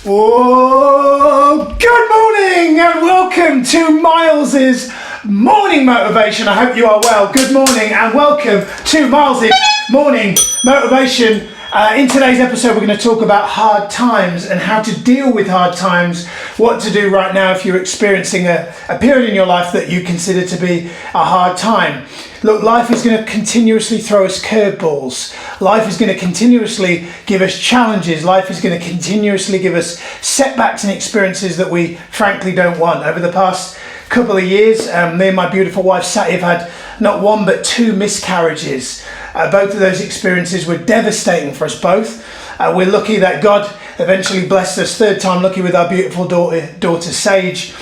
Oh, good morning and welcome to Miles's Morning Motivation. I hope you are well. Good morning and welcome to Miles's Morning Motivation. In today's episode, we're going to talk about hard times and how to deal with hard times, what to do right now if you're experiencing a period in your life that you consider to be a hard time. Look, life is going to continuously throw us curveballs. Life is going to continuously give us challenges. Life is going to continuously give us setbacks and experiences that we frankly don't want. Over the past couple of years, me and my beautiful wife Sati have had not one but two miscarriages. Both of those experiences were devastating for us both. We're lucky that God eventually blessed us, third time lucky, with our beautiful daughter Sage.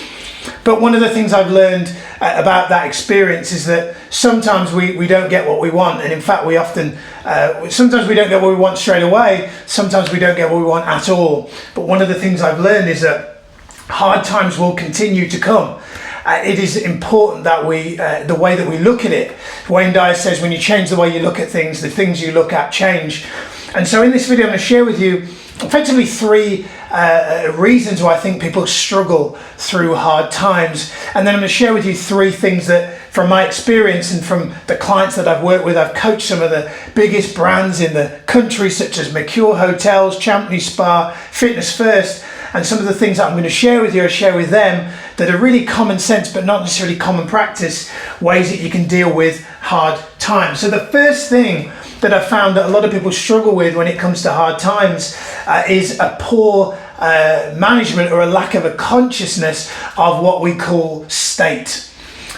But one of the things I've learned about that experience is that sometimes we don't get what we want, and in fact we often sometimes we don't get what we want straight away, sometimes we don't get what we want at all. But one of the things I've learned is that hard times will continue to come. It is important that the way that we look at it. Wayne Dyer says when you change the way you look at things, the things you look at change. And so in this video I'm going to share with you effectively three reasons why I think people struggle through hard times. And then I'm going to share with you three things that, from my experience and from the clients that I've worked with, I've coached some of the biggest brands in the country, such as Mercure Hotels, Champney Spa, Fitness First. And some of the things that I'm going to share with you, I share with them, that are really common sense but not necessarily common practice, ways that you can deal with hard times. So the first thing that I found that a lot of people struggle with when it comes to hard times is a poor management or a lack of a consciousness of what we call state.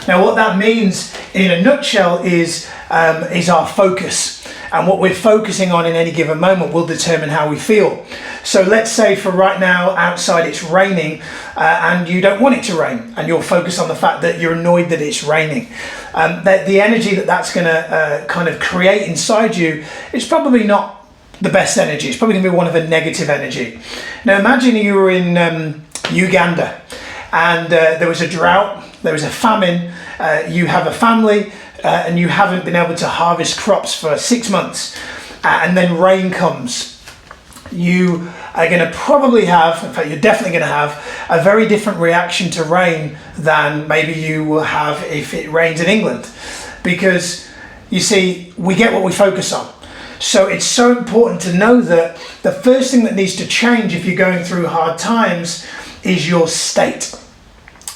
Now what that means in a nutshell is our focus. And what we're focusing on in any given moment will determine how we feel. So let's say for right now, outside it's raining and you don't want it to rain, and you're focused on the fact that you're annoyed that it's raining. That the energy that's going to kind of create inside you is probably not the best energy. It's probably going to be one of a negative energy. Now imagine you were in Uganda and there was a drought, there was a famine, you have a family, and you haven't been able to harvest crops for 6 months, and then rain comes. You are going to probably have, in fact you're definitely going to have, a very different reaction to rain than maybe you will have if it rains in England. Because you see, we get what we focus on. So it's so important to know that the first thing that needs to change if you're going through hard times is your state.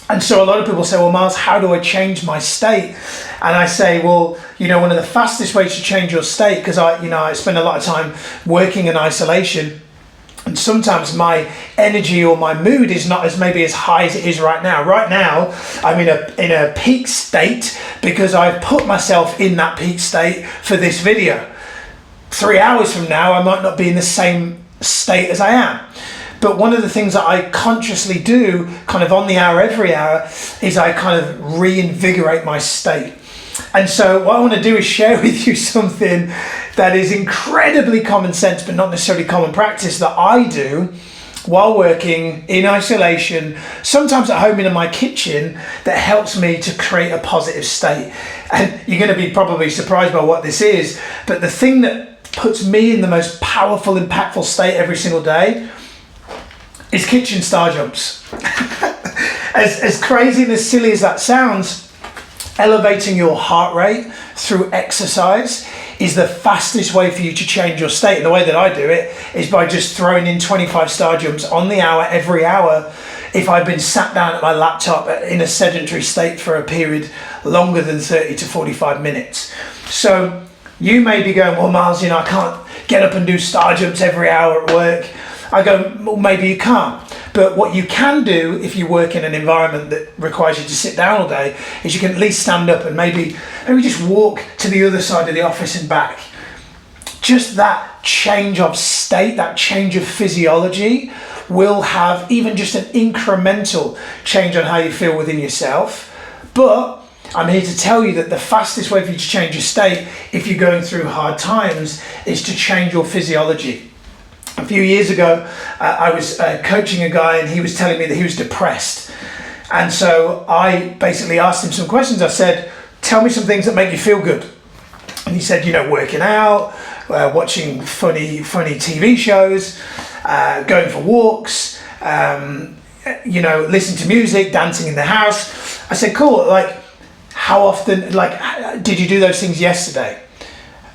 And so a lot of people say, well, Miles, how do I change my state? And I say, well, one of the fastest ways to change your state, because I spend a lot of time working in isolation, and sometimes my energy or my mood is not as high as it is right now. Right now, I'm in a peak state because I've put myself in that peak state for this video. 3 hours from now, I might not be in the same state as I am. But one of the things that I consciously do, kind of on the hour, every hour, is I kind of reinvigorate my state. And so what I want to do is share with you something that is incredibly common sense, but not necessarily common practice, that I do while working in isolation, sometimes at home in my kitchen, that helps me to create a positive state. And you're going to be probably surprised by what this is, but the thing that puts me in the most powerful, impactful state every single day is kitchen star jumps. As crazy and as silly as that sounds, elevating your heart rate through exercise is the fastest way for you to change your state. And the way that I do it is by just throwing in 25 star jumps on the hour, every hour, if I've been sat down at my laptop in a sedentary state for a period longer than 30 to 45 minutes. So you may be going, well, Miles, I can't get up and do star jumps every hour at work. I go, well, maybe you can't. But what you can do if you work in an environment that requires you to sit down all day is you can at least stand up and maybe just walk to the other side of the office and back. Just that change of state, that change of physiology will have even just an incremental change on how you feel within yourself. But I'm here to tell you that the fastest way for you to change your state if you're going through hard times is to change your physiology. A few years ago, I was coaching a guy and he was telling me that he was depressed. And so I basically asked him some questions. I said, tell me some things that make you feel good. And he said, working out, watching funny TV shows, going for walks, listen to music, dancing in the house. I said, cool, like, how often, like, did you do those things yesterday?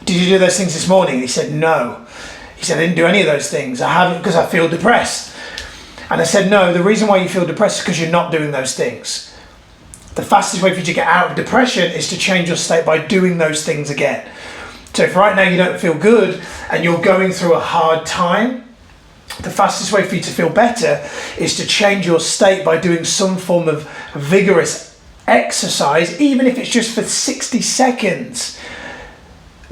Did you do those things this morning? He said, no. He said, I didn't do any of those things. I haven't because I feel depressed. And I said, no, the reason why you feel depressed is because you're not doing those things. The fastest way for you to get out of depression is to change your state by doing those things again. So if right now you don't feel good and you're going through a hard time, the fastest way for you to feel better is to change your state by doing some form of vigorous exercise, even if it's just for 60 seconds,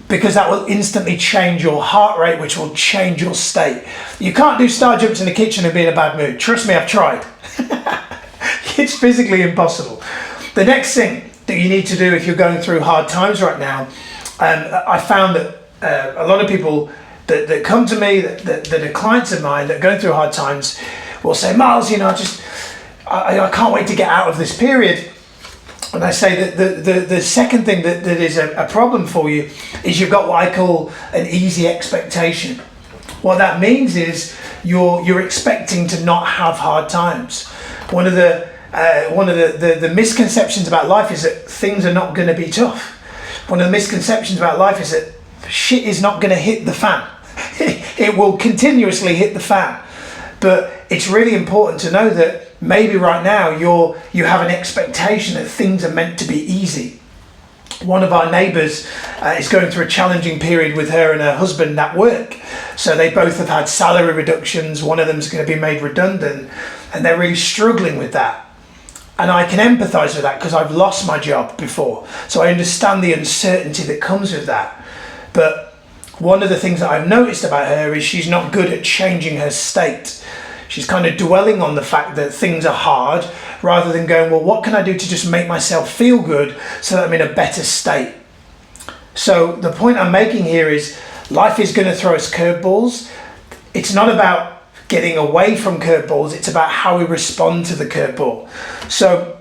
because that will instantly change your heart rate, which will change your state. You can't do star jumps in the kitchen and be in a bad mood. Trust me, I've tried. It's physically impossible. The next thing that you need to do if you're going through hard times right now, I found that a lot of people that come to me, that are clients of mine that are going through hard times, will say, Miles, I can't wait to get out of this period. And I say that the second thing that is a problem for you is you've got what I call an easy expectation. What that means is you're expecting to not have hard times. One of the misconceptions about life is that things are not going to be tough. One of the misconceptions about life is that shit is not going to hit the fan. It will continuously hit the fan. But it's really important to know that maybe right now you have an expectation that things are meant to be easy. One of our neighbours is going through a challenging period with her and her husband at work. So they both have had salary reductions. One of them is going to be made redundant, and they're really struggling with that. And I can empathise with that because I've lost my job before. So I understand the uncertainty that comes with that. But one of the things that I've noticed about her is she's not good at changing her state. She's kind of dwelling on the fact that things are hard rather than going, well, what can I do to just make myself feel good so that I'm in a better state? So the point I'm making here is life is going to throw us curveballs. It's not about getting away from curveballs. It's about how we respond to the curveball. So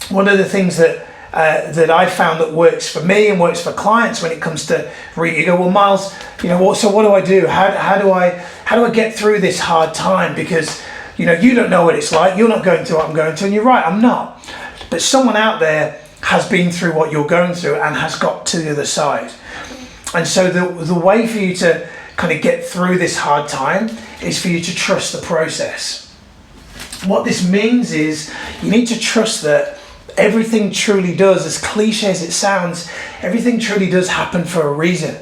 one of the things that I found that works for me and works for clients when it comes to you go, well, Miles, so what do I do? How do I get through this hard time? Because you don't know what it's like. You're not going through what I'm going through, and you're right, I'm not. But someone out there has been through what you're going through and has got to the other side. And so the way for you to kind of get through this hard time is for you to trust the process. What this means is you need to trust that everything truly does, as cliche as it sounds, everything truly does happen for a reason.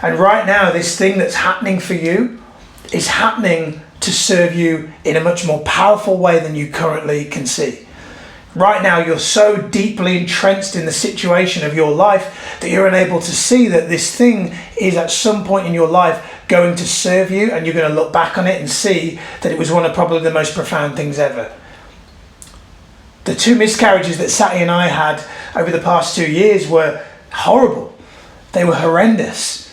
And right now, this thing that's happening for you is happening to serve you in a much more powerful way than you currently can see. Right now, you're so deeply entrenched in the situation of your life that you're unable to see that this thing is at some point in your life going to serve you, and you're going to look back on it and see that it was one of probably the most profound things ever. The 2 miscarriages that Sati and I had over the past 2 years were horrible. They were horrendous.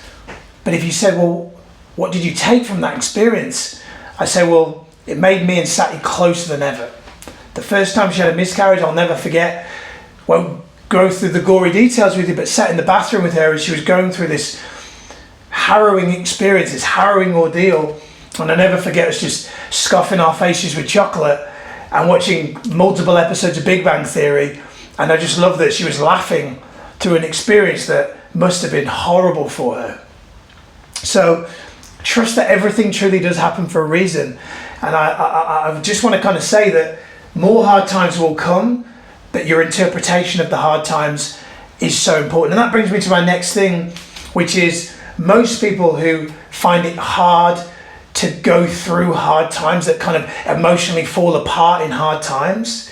But if you said, well, what did you take from that experience? I say, well, it made me and Sati closer than ever. The first time she had a miscarriage, I'll never forget. Won't go through the gory details with you, but sat in the bathroom with her as she was going through this harrowing experience, this harrowing ordeal. And I'll never forget us just scoffing our faces with chocolate and watching multiple episodes of Big Bang Theory. And I just love that she was laughing through an experience that must have been horrible for her. So trust that everything truly does happen for a reason. And I just want to kind of say that more hard times will come, but your interpretation of the hard times is so important. And that brings me to my next thing, which is most people who find it hard to go through hard times, that kind of emotionally fall apart in hard times,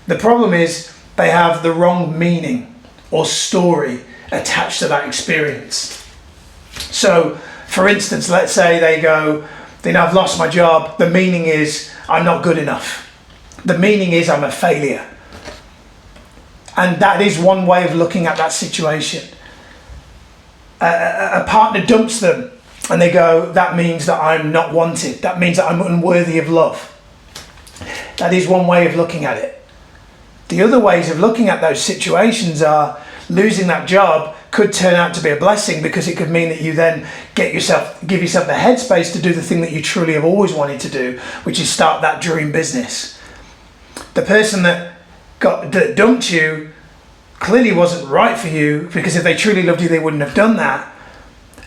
the problem is they have the wrong meaning or story attached to that experience. So, for instance, let's say they go, I've lost my job. The meaning is I'm not good enough. The meaning is I'm a failure. And that is one way of looking at that situation. A partner dumps them and they go, that means that I'm not wanted. That means that I'm unworthy of love. That is one way of looking at it. The other ways of looking at those situations are losing that job could turn out to be a blessing, because it could mean that you then give yourself the headspace to do the thing that you truly have always wanted to do, which is start that dream business. The person that dumped you clearly wasn't right for you, because if they truly loved you, they wouldn't have done that.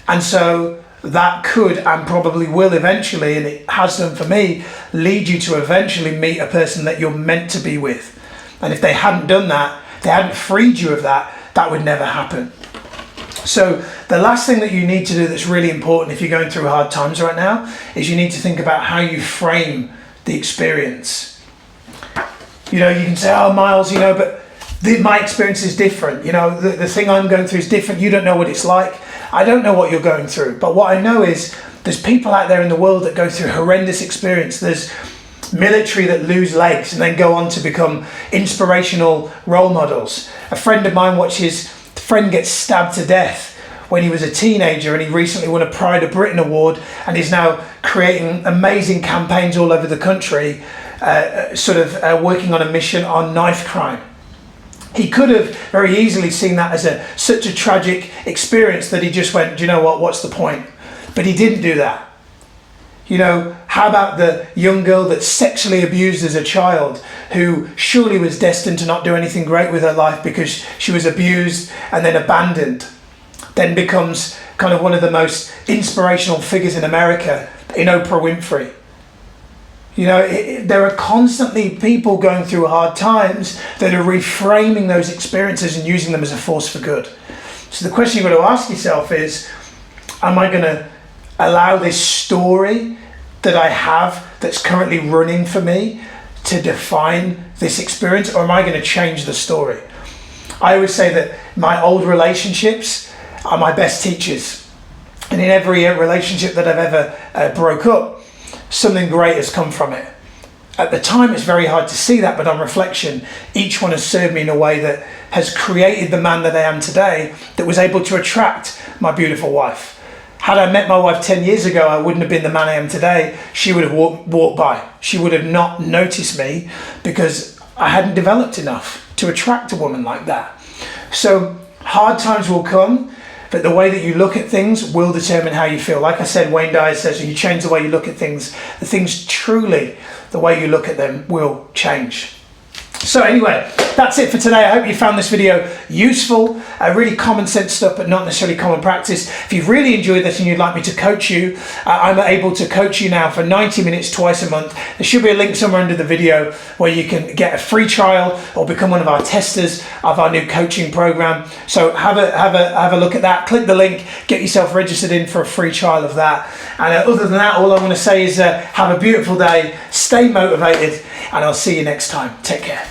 And so that could, and probably will eventually, and it has done for me, lead you to eventually meet a person that you're meant to be with. And if they hadn't done that, they hadn't freed you of that, that would never happen. So the last thing that you need to do that's really important if you're going through hard times right now is you need to think about how you frame the experience. You know, you can say, oh, Miles, you know, but my experience is different. You know, the thing I'm going through is different. You don't know what it's like. I don't know what you're going through. But what I know is there's people out there in the world that go through horrendous experience. There's military that lose legs and then go on to become inspirational role models. A friend of mine watched his friend get stabbed to death when he was a teenager, and he recently won a Pride of Britain award, and he's now creating amazing campaigns all over the country, working on a mission on knife crime. He could have very easily seen that as such a tragic experience that he just went, do you know what, what's the point? But he didn't do that. You know, how about the young girl that's sexually abused as a child, who surely was destined to not do anything great with her life because she was abused and then abandoned, then becomes kind of one of the most inspirational figures in America in Oprah Winfrey. You know, there are constantly people going through hard times that are reframing those experiences and using them as a force for good. So the question you've got to ask yourself is, am I going to allow this story that I have that's currently running for me to define this experience, or am I going to change the story? I always say that my old relationships are my best teachers. And in every relationship that I've ever broke up, something great has come from it. At the time, it's very hard to see that, but on reflection, each one has served me in a way that has created the man that I am today, that was able to attract my beautiful wife. Had I met my wife 10 years ago, I wouldn't have been the man I am today. She would have walked by. She would have not noticed me, because I hadn't developed enough to attract a woman like that. So hard times will come, but the way that you look at things will determine how you feel. Like I said, Wayne Dyer says, if you change the way you look at things, the things truly, the way you look at them will change. So anyway, that's it for today. I hope you found this video useful, really common sense stuff, but not necessarily common practice. If you've really enjoyed this and you'd like me to coach you, I'm able to coach you now for 90 minutes twice a month. There should be a link somewhere under the video where you can get a free trial or become one of our testers of our new coaching program. So have a look at that. Click the link, get yourself registered in for a free trial of that. And other than that, all I want to say is have a beautiful day, stay motivated, and I'll see you next time. Take care.